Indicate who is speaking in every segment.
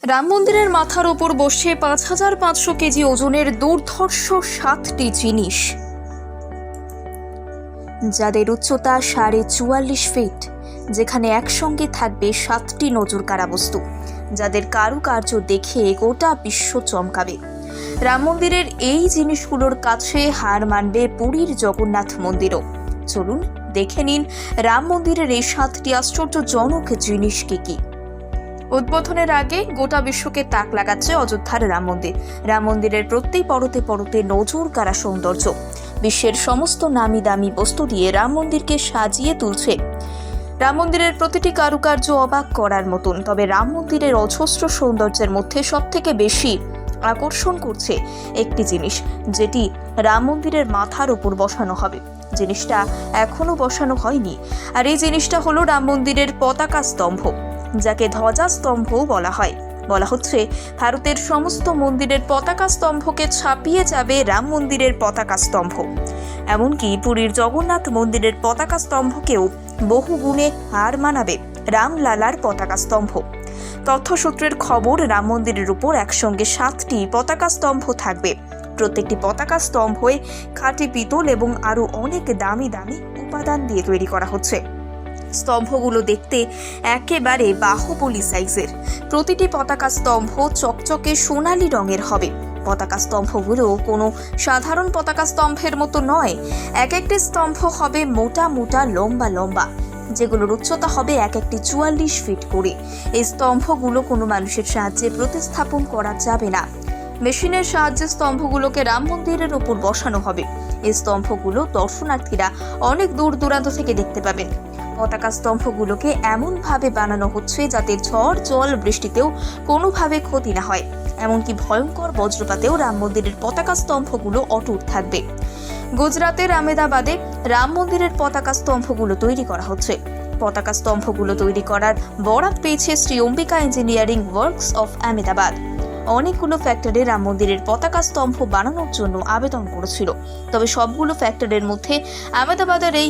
Speaker 1: রাম মন্দিরের মাথার ওপর বসে ৫,৫০০ কেজি ওজনের দুর্ধর্ষ ৭টি জিনিস, যাদের উচ্চতা ৪৪.৫ ফিট, যেখানে একসঙ্গে থাকবে ৭টি নজরকাড়া বস্তু, যাদের কারুকার্য দেখে গোটা বিশ্ব চমকাবে। রাম মন্দিরের এই জিনিসগুলোর কাছে হার মানবে পুরীর জগন্নাথ মন্দিরও। চলুন দেখে নিন রাম মন্দিরের এই ৭টি আশ্চর্যজনক জিনিস কি। উদ্বোধনের আগে গোটা বিশ্বকে তাক লাগাচ্ছে অযোধ্যার রাম মন্দির। রাম মন্দিরের প্রত্যেক পরতে পরতে নজর কাড়া সৌন্দর্য, বিশ্বের সমস্ত নামি দামি বস্তু দিয়ে রাম মন্দিরকে সাজিয়ে তুলছে। রাম মন্দিরের প্রতিটি কারুকার্য অবাক করার মতন। তবে রাম মন্দিরের অজস্র সৌন্দর্যের মধ্যে সবথেকে বেশি আকর্ষণ করছে একটি জিনিস, যেটি রাম মন্দিরের মাথার উপর বসানো হবে। জিনিসটা এখনো বসানো হয়নি, আর এই জিনিসটা হলো রাম মন্দিরের পতাকা স্তম্ভ, যাকে ধ্বজা স্তম্ভও বলা হচ্ছে ভারতের সমস্ত মন্দিরের পতাকা স্তম্ভকে ছাপিয়ে যাবে রাম মন্দিরের পতাকা স্তম্ভ। এমনকি পুরীর জগন্নাথ মন্দিরের পতাকা স্তম্ভকেও বহু গুণে হার মানাবে রামলালার পতাকা স্তম্ভ। তথ্যসূত্রের খবর, রাম মন্দিরের উপর একসঙ্গে 7টি পতাকা স্তম্ভ থাকবে। প্রত্যেকটি পতাকা স্তম্ভে খাঁটি পিতল এবং আরও অনেক দামি দামি উপাদান দিয়ে তৈরি করা হচ্ছে। স্তম্ভগুলো দেখতে একেবারে বাহুবলী সাইজের। প্রতিটি পতাকা স্তম্ভ চকচকে সোনালী রঙের হবে। পতাকা স্তম্ভগুলো কোনো সাধারণ পতাকা স্তম্ভের মতো নয়। এক একটি স্তম্ভ হবে মোটা মোটা লম্বা, যেগুলোর উচ্চতা হবে এক একটি 44 ফিট করে। এই স্তম্ভগুলো কোনো মানুষের সাহায্যে প্রতিস্থাপন করা যাবে না। মেশিনের সাহায্যে স্তম্ভগুলোকে রাম মন্দিরের উপর বসানো হবে। এই স্তম্ভগুলো দর্শনার্থীরা অনেক দূর দূরান্ত থেকে দেখতে পাবেন। পতাকা স্তম্ভগুলোকে এমনভাবে বানানো হচ্ছে যাতে ঝড় জল বৃষ্টিতেও কোনোভাবে ক্ষতি না হয়। এমনকি ভয়ঙ্কর বজ্রপাতেও রাম মন্দিরের পতাকা স্তম্ভগুলো অটুট থাকবে। গুজরাতের আহমেদাবাদে রাম মন্দিরের পতাকা স্তম্ভগুলো তৈরি করা হচ্ছে। পতাকা স্তম্ভগুলো তৈরি করার বরাত পেয়েছে Shri Ambika engineering works of Ahmedabad. অনেকগুলো ফ্যাক্টরি রাম মন্দিরের পতাকা স্তম্ভ বানানোর জন্য আবেদন করেছিল, তবে সবগুলো ফ্যাক্টরির মধ্যে আহমেদাবাদের এই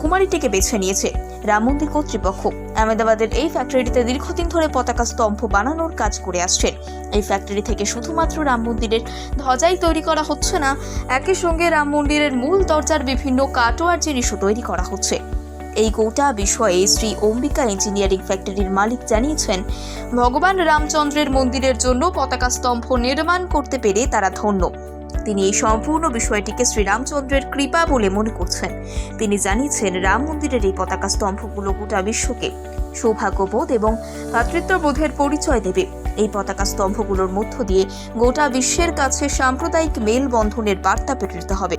Speaker 1: কুমারীটিকে বেছে নিয়েছে রাম মন্দির কর্তৃপক্ষ। আহমেদাবাদের এই ফ্যাক্টরিতে দীর্ঘদিন ধরে পতাকা স্তম্ভ বানানোর কাজ করে আসছেন। এই ফ্যাক্টরি থেকে শুধুমাত্র রাম মন্দিরের ধ্বজাই তৈরি করা হচ্ছে না, একই সঙ্গে রাম মন্দিরের মূল দরজার বিভিন্ন কাটোয়ার জিনিসও তৈরি করা হচ্ছে। এই গোটা বিষয়ে শ্রী অম্বিকা ইঞ্জিনিয়ারিং ফ্যাক্টরির মালিক জানিয়েছেন, ভগবান রামচন্দ্রের মন্দিরের জন্য পতাকা স্তম্ভ নির্মাণ করতে পেরে তারা ধন্য। তিনি এই সম্পূর্ণ বিষয়টিকে শ্রীরামচন্দ্রের কৃপা বলে মনে করছেন। তিনি জানিয়েছেন, রাম মন্দিরের এই পতাকা স্তম্ভগুলো গোটা বিশ্বকে সৌভাগ্যবোধ এবং ভ্রাতৃত্ববোধের পরিচয় দেবে। এই পতাকা স্তম্ভগুলোর মধ্য দিয়ে গোটা বিশ্বের কাছে সাম্প্রদায়িক মেলবন্ধনের বার্তা প্রেরিত হবে।